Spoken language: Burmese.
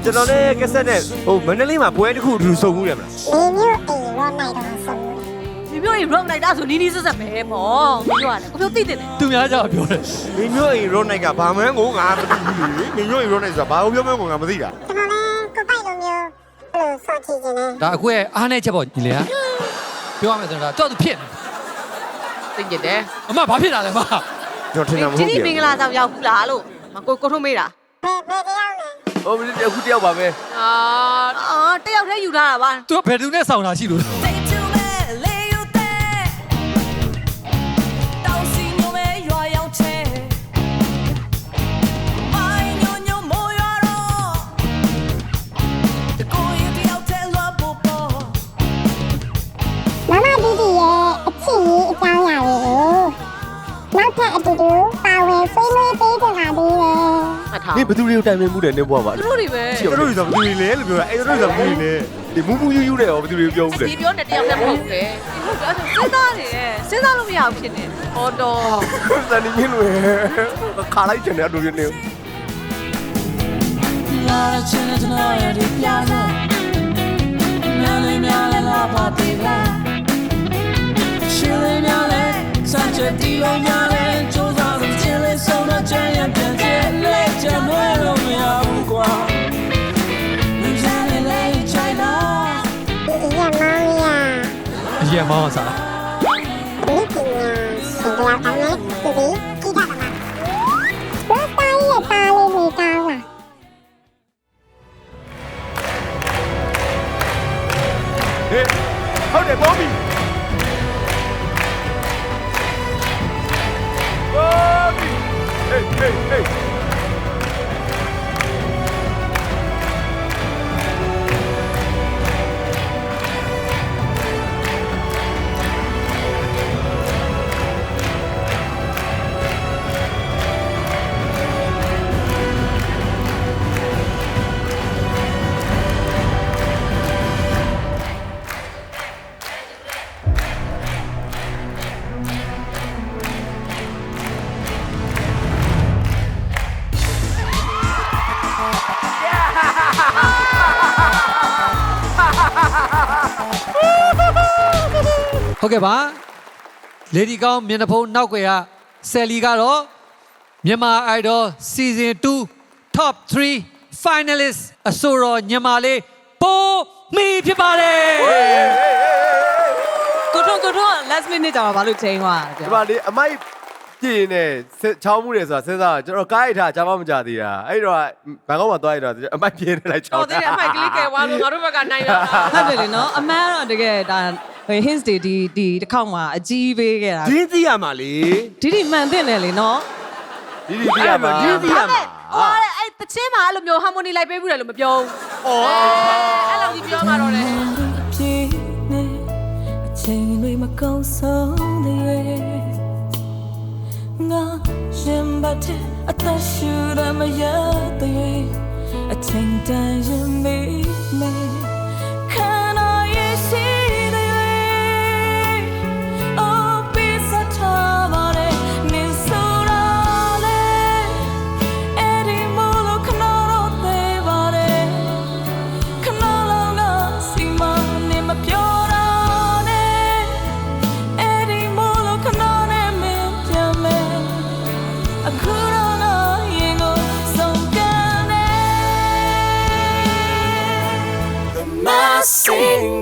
ကျွန်တော်လည်းကက်ဆက်နဲ့ဟိုမန္တလေးမှာပွဲတစ်ခုအတူစုံမှုတယ်မလား ဒီမျိုးအိမ်ရောနိုင်တာဆိုနီးနီးဆက်ဆက်ပဲပေါ့မပြောရတယ်ကိုပြောသိတယ် သူများကြောက်ပြောတယ် မင်းမျိုးအိမ်ရောနိုင်ကဘာမှန်းကိုငါမသိဘူးလေမင်းမျိုးအိမ်ရောနိုင်ဆိုတာဘာလို့ပြောမှန်းကိုငါမသိတာ ဒါအခုရဲ့အားနဲ့ချက်ပေါ့ညီလေးကပြောရမယ်ဆိုတော့တော့သူဖြစ်နေ သိကြတယ် အမဘာဖြစ်တာလဲမ ကျွန်တော်ထင်တာမဟုတ် ဒီ ဘူး မင်္ဂလာဆောင်ရောက်ဘူးလားလို့ကိုထုံးမေးတာ ဟိုအခုတယောက်ပါပဲ တယောက်တည်းယူထားတာပါ သူကဘယ်သူနဲ့ဆောင်တာရှိလို့ နောက်ထပ်အတူတူပါဝင်ဆွေးနွေးပေးကြတာဒီလေ မှတ်ထား မင်းဘယ်သူတွေကိုတိုင်ပင်မှုတယ်နေဘွားပါ သူတို့တွေပဲ သူတို့တွေဆိုဘယ်သူတွေလဲလို့ပြောတာအဲ့သူတို့ဆိုဘယ်သူတွေလဲဒီမူမူယူယူတယ်ရောဘယ်သူတွေပြောဦးတယ် ဒီပြောနေတယောက်တည်းမဟုတ်ဘူးလေဟုတ်ကဲ့စဉ်းစားနေတယ်စဉ်းစားလို့မရဘူးဖြစ်နေဟောတော့ စနေမင်းတွေခါလိုက်ချင်တယ်အတူတူနေ လာချင်တဲ့နော်ရဒီပြားနော်များလေလာပါတေးလားရှင်းလေများလေစัจတီလုံးများလေစူးစမ်းလို့ချင်းလေးဆုံးတော့ချမ်းရပြန်ကျဲလက်ချင်လွဲလို့မရဘူးကွာလူချမ်းလေးချိုင်လား ဒီရမောင်ရ အရင်မောင်းစား ဒီကနေ့စင်လာကောင်းနေဒီကိတာမှာဘယ်တိုင်းရပါလိမ့်မယ်ကောင်းလား ဟေးဟုတ်တယ်ဘောဘီဘောဘီဟေးဟေးဟေး ဟုတ်ကဲ့ပါလေဒီကောင်းမျက်နှာဖုံးနောက်ွယ်ကဆယ်လီကတော့မြန်မာ Idol Season 2 Top 3 Finalist အဆိုတော်ညီမလေးပိုမီဖြစ်ပါတယ် ကိုထုံး last minute ကြောင်ဘာလို့ချိန်သွား ဒီမှာလေအမိုက်ပြင်းနေချောင်းမှုတယ်ဆိုတာစဉ်းစားကျွန်တော်ကားရိုက်ထားကြားမကြသေးတာအဲ့တော့ဘန်ကောက်မှာသွားရတော့အမိုက်ပြင်းနေလိုက်ချောင်း ဟုတ်တယ်အမိုက်ကလေးကဲဝါလို့ငါတို့ဘက်ကနိုင်တာ ဟုတ်တယ်လေနော်အမှန်တော့တကယ်ဒါ hints တွေဒီတစ်ခေါက်မှာအကြီးပေးခဲ့တာ ဒင်းသိရမှာလေ ဒီမှန်တဲ့လေနော် ဒီသိရမှာဒင်းသိရမှာ ဟောအဲ့တချင်းမှာအဲ့လိုမျိုး harmony လိုက်ပေးဘူးတယ်လို့မပြောဘူးအဲ့လိုကြီးပြောမှာတော့လေ ပြေနေအချိန်တွေမကောင်းဆုံးတဲ့ငါရှင်ဘာတဲ့အသက်ရှူရမရတဲ့အချိန်တန်ရင်မေးမေးခံရရဲ့ရှိတဲ့ Oh pizza tamale ni sorale eri molo knaro te bare knalo na sima ni ma pyora ne eri molo knane me pyame akura na yingo songkane the massing